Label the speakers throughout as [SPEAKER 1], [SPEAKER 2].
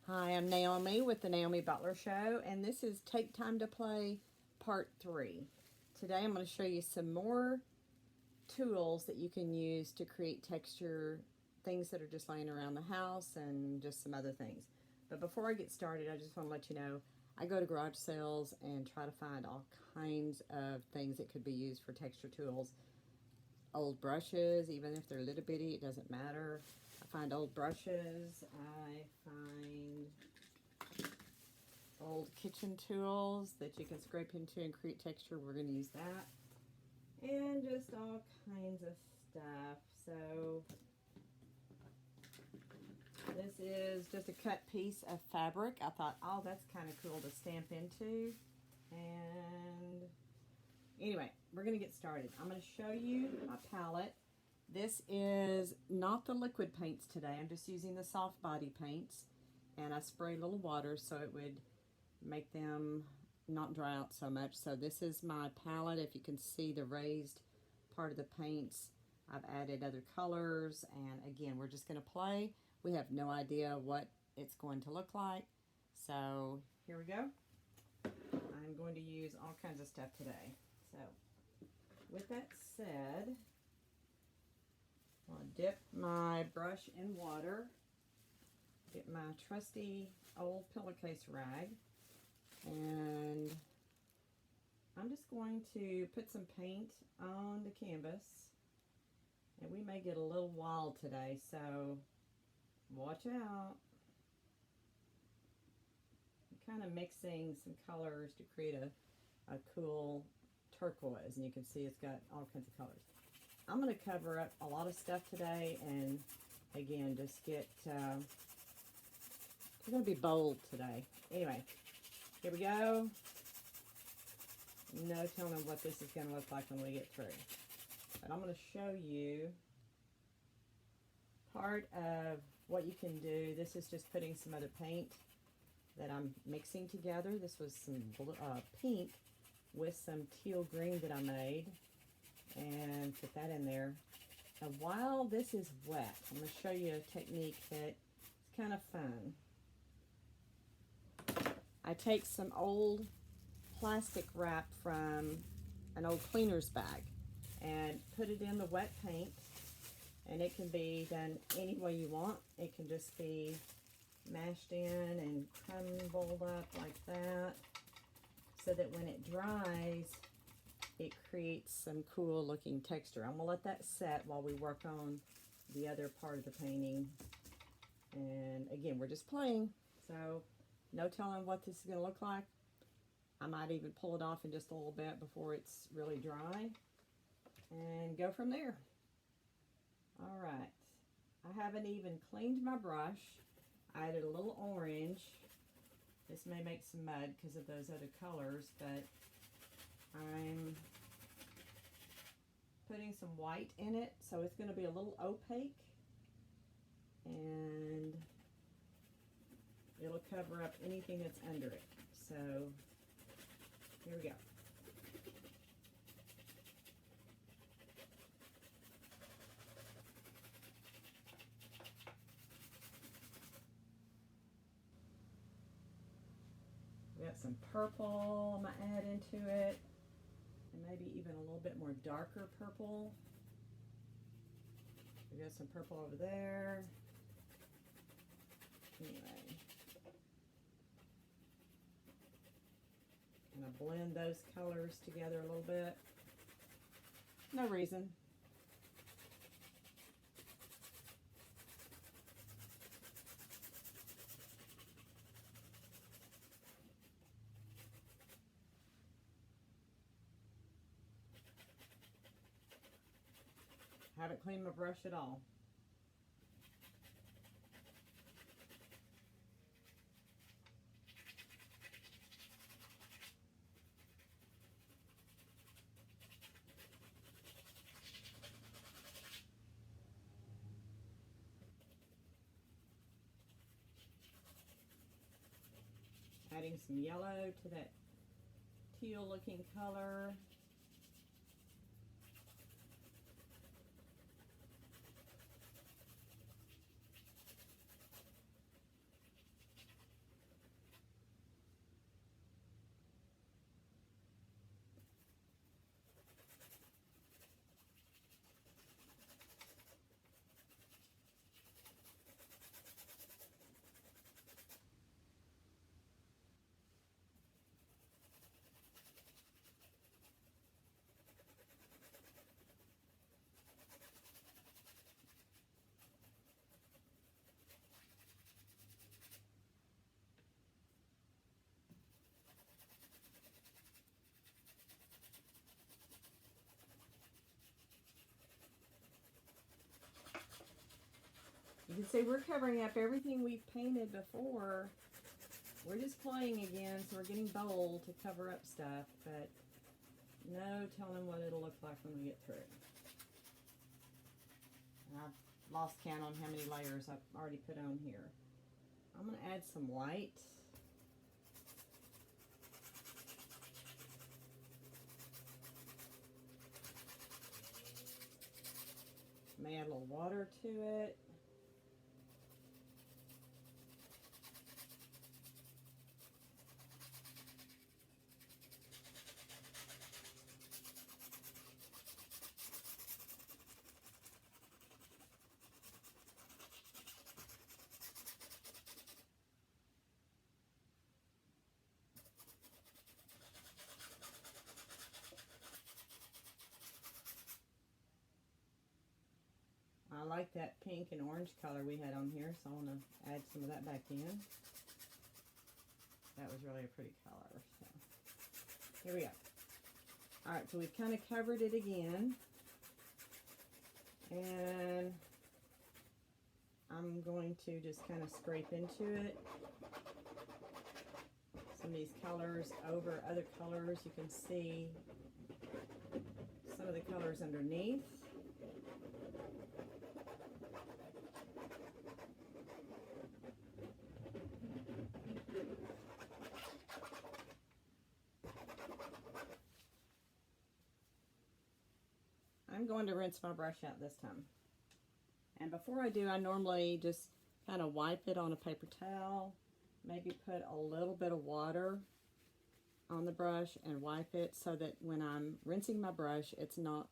[SPEAKER 1] Hi, I'm Naomi with the Naomi Butler Show, and this is Take Time to Play Part 3. Today I'm going to show you some more tools that you can use to create texture, things that are just laying around the house, and just some other things. But before I get started, I just want to let you know I go to garage sales and try to find all kinds of things that could be used for texture tools. Old brushes, even if they're little bitty, it doesn't matter. I find old brushes. I find old kitchen tools that you can scrape into and create texture. We're going to use that. And just all kinds of stuff. So this is just a cut piece of fabric. I thought, oh, that's kind of cool to stamp into. And anyway, we're going to get started. I'm going to show you my palette. This is not the liquid paints today. I'm just using the soft body paints. And I spray a little water so it would make them not dry out so much. So this is my palette. If you can see the raised part of the paints, I've added other colors. And again, we're just going to play. We have no idea what it's going to look like. So here we go. I'm going to use all kinds of stuff today. So with that said, I'll dip my brush in water, get my trusty old pillowcase rag, and I'm just going to put some paint on the canvas. And we may get a little wild today, so watch out. I'm kind of mixing some colors to create a cool turquoise, and you can see it's got all kinds of colors. I'm going to cover up a lot of stuff today, and again, just get, we're going to be bold today. Anyway, here we go. No telling what this is going to look like when we get through. But I'm going to show you part of what you can do. This is just putting some other paint that I'm mixing together. This was some pink with some teal green that I made, and put that in there. And while this is wet, I'm going to show you a technique that's kind of fun. I take some old plastic wrap from an old cleaner's bag and put it in the wet paint, and it can be done any way you want. It can just be mashed in and crumbled up like that, so that when it dries, it creates some cool looking texture. I'm going to let that set while we work on the other part of the painting. And again, we're just playing, so no telling what this is going to look like. I might even pull it off in just a little bit before it's really dry and go from there. All right, I haven't even cleaned my brush. I added a little orange. This may make some mud because of those other colors, but I'm putting some white in it, so it's going to be a little opaque, and it'll cover up anything that's under it. So here we go. We got some purple I'm going to add into it, and maybe even a little bit more darker purple. We got some purple over there. Anyway, I'm going to blend those colors together a little bit. No reason. Haven't cleaned my brush at all. Adding some yellow to that teal looking color. You can see we're covering up everything we've painted before. We're just playing again, so we're getting bold to cover up stuff, but no telling what it'll look like when we get through. And I've lost count on how many layers I've already put on here. I'm going to add some white. May add a little water to it. I like that pink and orange color we had on here, so I want to add some of that back in. That was really a pretty color. So here we go. All right, so we've kind of covered it again. And I'm going to just kind of scrape into it. Some of these colors over other colors. You can see some of the colors underneath. I'm going to rinse my brush out this time. And before I do, I normally just kind of wipe it on a paper towel, maybe put a little bit of water on the brush and wipe it so that when I'm rinsing my brush, it's not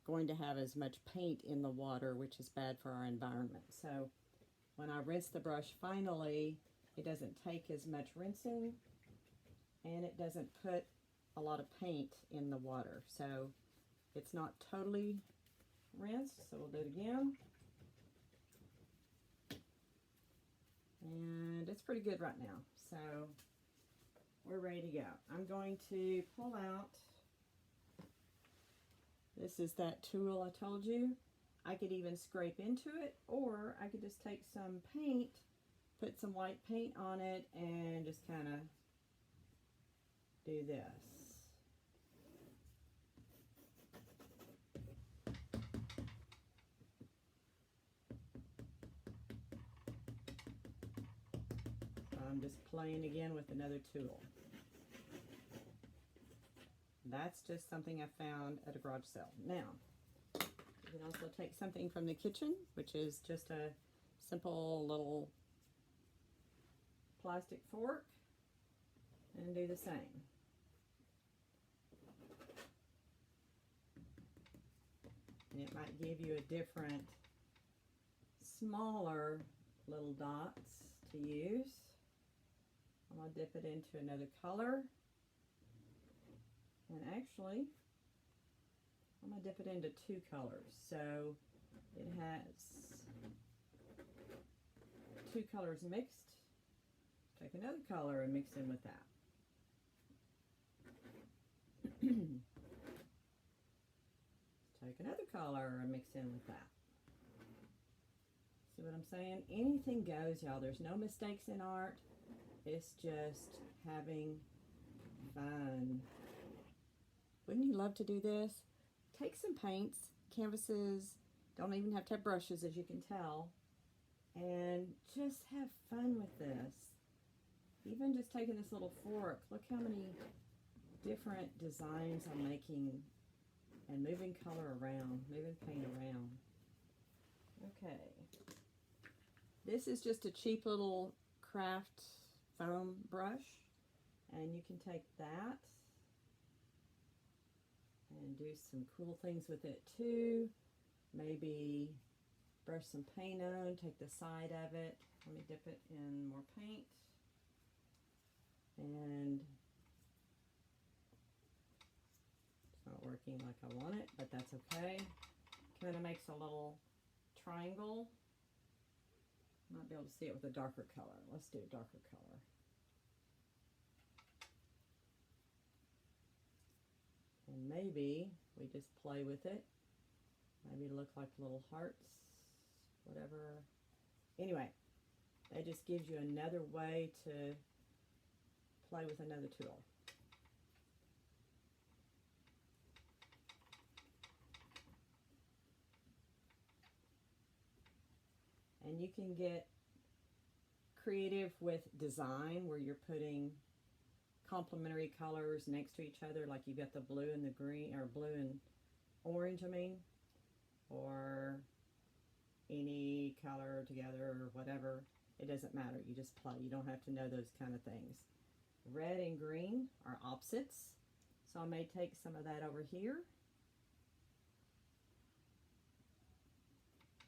[SPEAKER 1] going to have as much paint in the water, which is bad for our environment. So when I rinse the brush finally, it doesn't take as much rinsing and it doesn't put a lot of paint in the water. So it's not totally rinsed, so we'll do it again. And it's pretty good right now, so we're ready to go. I'm going to pull out, this is that tool I told you. I could even scrape into it, or I could just take some paint, put some white paint on it, and just kind of do this. I'm just playing again with another tool. That's just something I found at a garage sale. Now, you can also take something from the kitchen, which is just a simple little plastic fork, and do the same. And it might give you a different, smaller little dots to use. I'm going to dip it into another color. And actually, I'm going to dip it into two colors. So it has two colors mixed. Take another color and mix in with that. Take another color and mix in with that. See what I'm saying? Anything goes, y'all. There's no mistakes in art. It's just having fun. Wouldn't you love to do this? Take some paints, canvases, don't even have to have brushes as you can tell, and just have fun with this. Even just taking this little fork, look how many different designs I'm making and moving color around, moving paint around. Okay. This is just a cheap little craft foam brush, and you can take that and do some cool things with it too. Maybe brush some paint on, take the side of it. Let me dip it in more paint. And it's not working like I want it, but that's okay. Kind of makes a little triangle. Might be able to see it with a darker color. Let's do a darker color. And maybe we just play with it. Maybe look like little hearts, whatever Anyway, that just gives you another way to play with another tool. And you can get creative with design where you're putting complementary colors next to each other, like you've got the blue and the green, or blue and orange, I mean, or any color together or whatever. It doesn't matter. You just play. You don't have to know those kind of things. Red and green are opposites, so I may take some of that over here.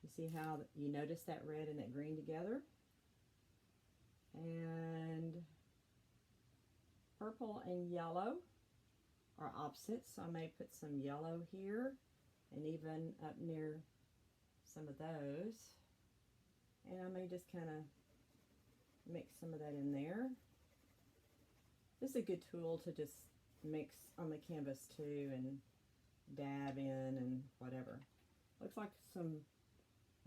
[SPEAKER 1] You see how you notice that red and that green together? And purple and yellow are opposites, so I may put some yellow here and even up near some of those. And I may just kind of mix some of that in there. This is a good tool to just mix on the canvas too and dab in and whatever. Looks like some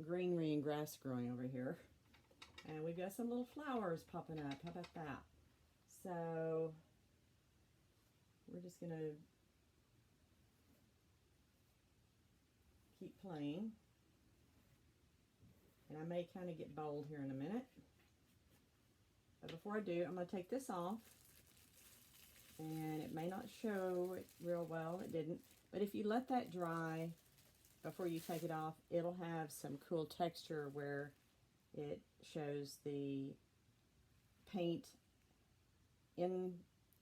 [SPEAKER 1] greenery and grass growing over here. And we've got some little flowers popping up. How about that? So we're just going to keep playing. And I may kind of get bold here in a minute. But before I do, I'm going to take this off. And it may not show it real well. It didn't. But if you let that dry before you take it off, it'll have some cool texture where it shows the paint in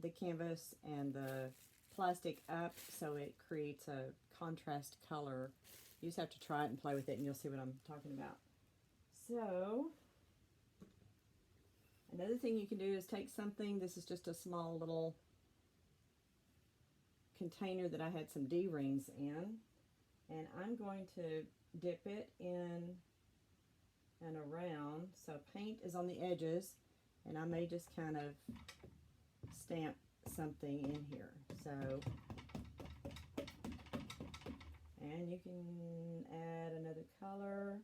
[SPEAKER 1] the canvas and the plastic up, so it creates a contrast color. You just have to try it and play with it and you'll see what I'm talking about. So another thing you can do is take something, this is just a small little container that I had some D-rings in, and I'm going to dip it in and around, so paint is on the edges, and I may just kind of stamp something in here. So, and you can add another color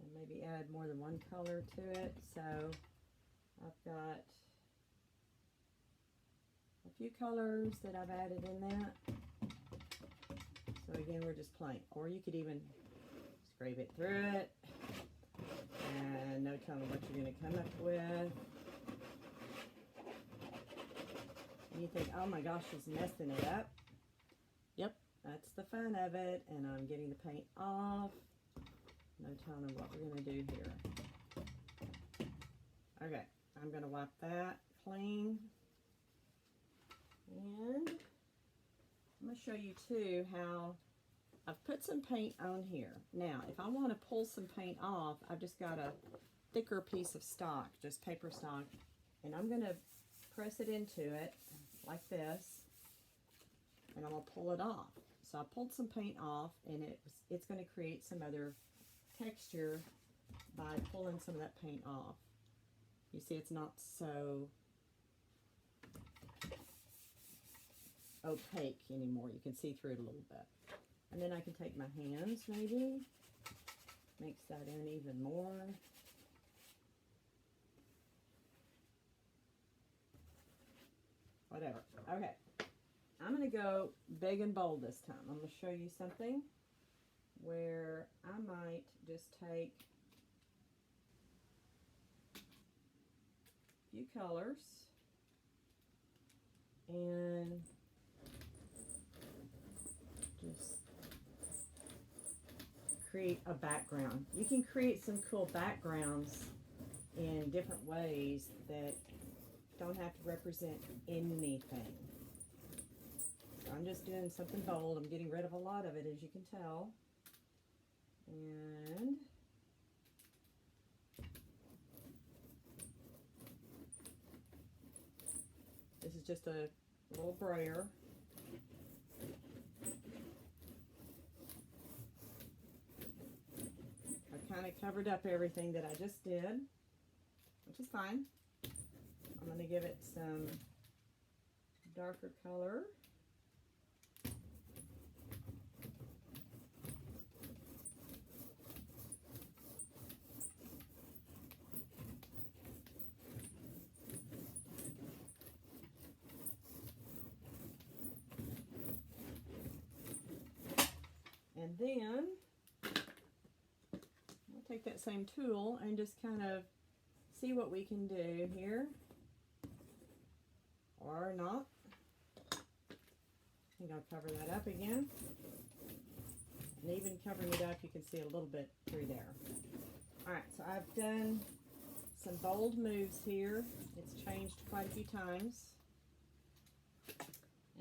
[SPEAKER 1] and maybe add more than one color to it. So I've got a few colors that I've added in that. So again, we're just playing, or you could even scrape it through it and no telling what you're going to come up with. And you think, oh my gosh, she's messing it up. Yep, that's the fun of it. And I'm getting the paint off. No telling what we're going to do here. Okay, I'm going to wipe that clean. And I'm going to show you too how I've put some paint on here. Now, if I want to pull some paint off, I've just got a thicker piece of stock, just paper stock, and I'm going to press it into it like this, and I'm going to pull it off. So I pulled some paint off, and it's going to create some other texture by pulling some of that paint off. You see, it's not so opaque anymore. You can see through it a little bit. And then I can take my hands, maybe mix that in even more. Whatever. Okay, I'm going to go big and bold this time. I'm going to show you something where I might just take a few colors and just create a background. You can create some cool backgrounds in different ways that don't have to represent anything. So I'm just doing something bold. I'm getting rid of a lot of it, as you can tell. And this is just a little brayer. I kind of covered up everything that I just did, which is fine. I'm going to give it some darker color. And then we'll take that same tool and just kind of see what we can do here, or not. I think I'll cover that up again. And even covering it up, you can see a little bit through there. Alright, so I've done some bold moves here. It's changed quite a few times.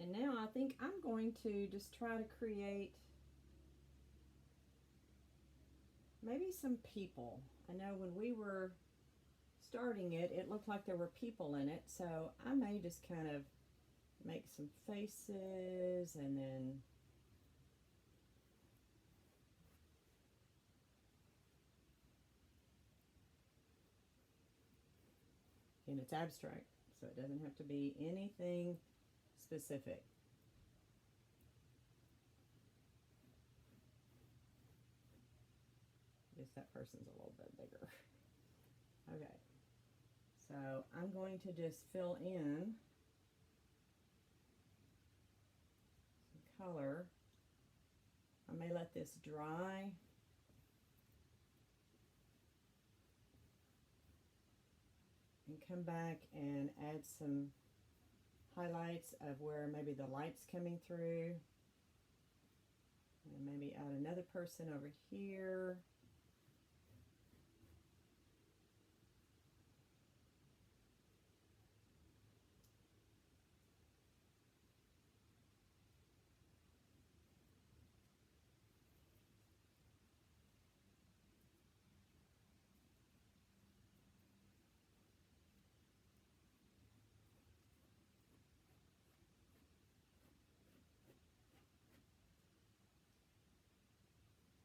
[SPEAKER 1] And now I think I'm going to just try to create maybe some people. I know when we were starting it, it looked like there were people in it, so I may just kind of make some faces and then and it's abstract, so it doesn't have to be anything specific. I guess that person's a little bit bigger. Okay, so I'm going to just fill in some color. I may let this dry. And come back and add some highlights of where maybe the light's coming through. And maybe add another person over here.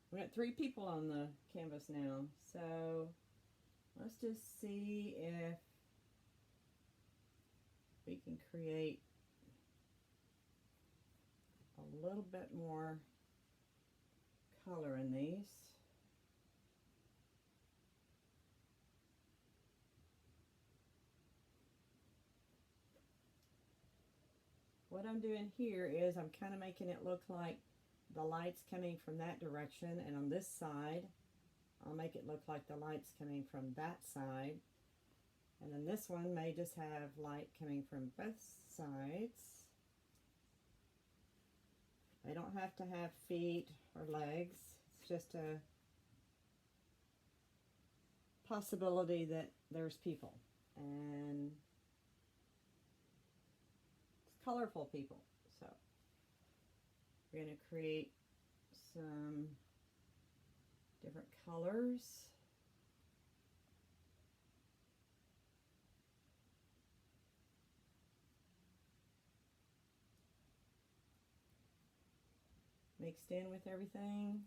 [SPEAKER 1] We got 3 people on the canvas now, so let's just see if we can create a little bit more color in these. What I'm doing here is I'm kind of making it look like the light's coming from that direction, and on this side I'll make it look like the light's coming from that side, and then this one may just have light coming from both sides. They don't have to have feet or legs, it's just a possibility that there's people, and it's colorful people. So we're going to create some different colors. Mixed in with everything.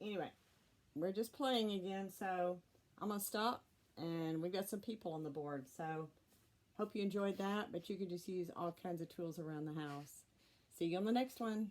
[SPEAKER 1] Anyway, we're just playing again, so I'm going to stop, and we've got some people on the board, so hope you enjoyed that, but you can just use all kinds of tools around the house. See you on the next one.